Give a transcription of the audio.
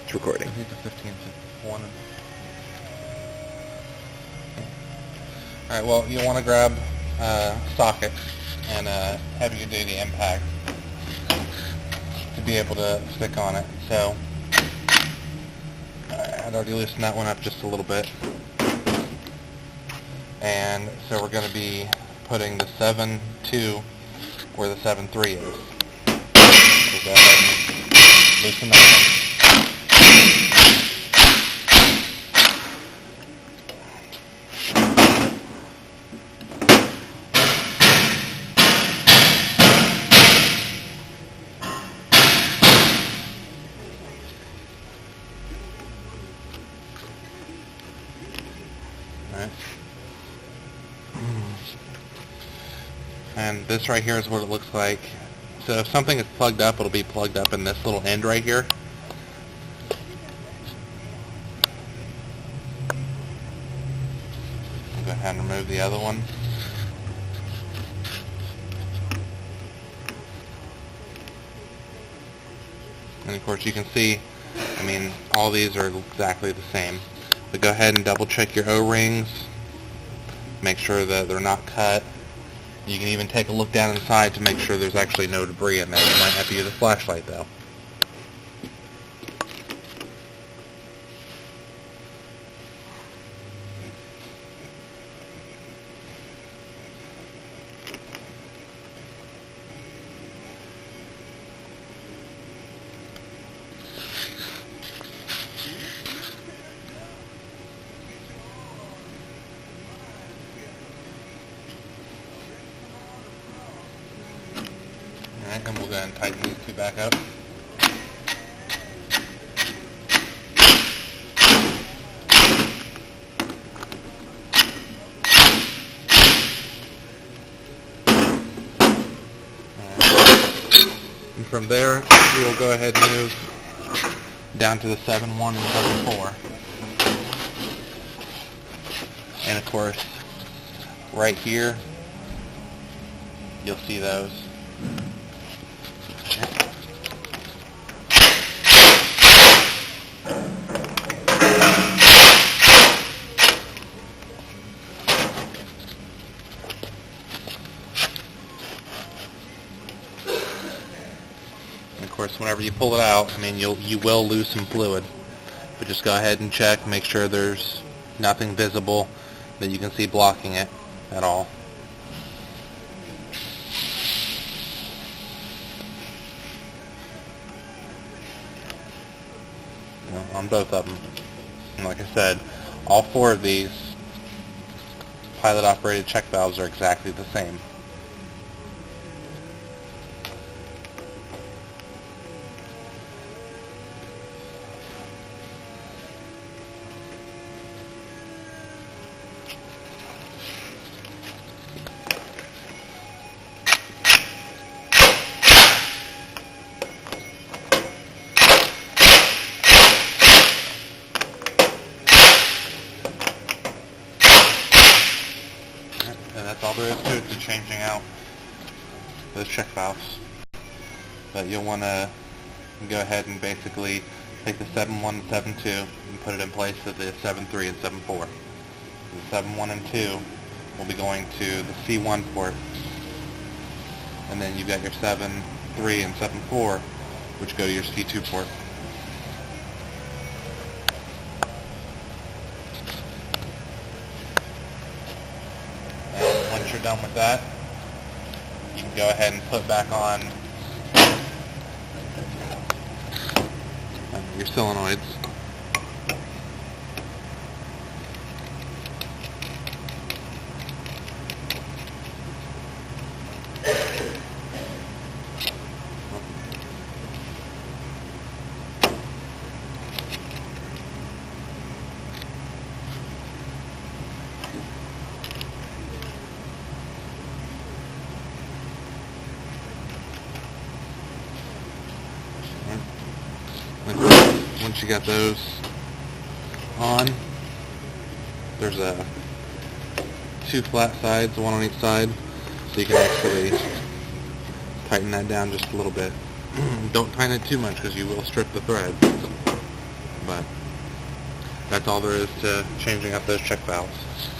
It's recording. I think the 15th one. Alright, well, you want to grab a socket and a heavier duty impact to be able to stick on it. So, I'd already loosened that one up just a little bit. And so we're going to be putting the 7.2 where the 7.3 is. So go ahead and loosen that one. Alright. And this right here is what it looks like. So if something is plugged up, it'll be plugged up in this little end right here. I'll go ahead and remove the other one. And of course you can see, I mean, all these are exactly the same. But go ahead and double check your O-rings. Make sure that they're not cut. You can even take a look down inside to make sure there's actually no debris in there. You might have to use a flashlight though. Alright, and we'll go ahead and tighten these two back up. And from there, we will go ahead and move down to the 7.1 and 7.4. And of course, right here, you'll see those. Of course, whenever you pull it out, I mean, you will lose some fluid, but just go ahead and check, make sure there's nothing visible that you can see blocking it at all. On both of them. And like I said, all four of these pilot operated check valves are exactly the same. And that's all there is to it, to changing out those check valves. But you'll want to go ahead and basically take the 7.1 and 7.2 and put it in place of the 7.3 and 7.4. The 7.1 and 2 will be going to the C1 port, and then you've got your 7.3 and 7.4, which go to your C2 port. Once you're done with that, you can go ahead and put back on your solenoids. Once you got those on, there's two flat sides, one on each side, so you can actually tighten that down just a little bit. Don't tighten it too much because you will strip the thread. That's all there is to changing up those check valves.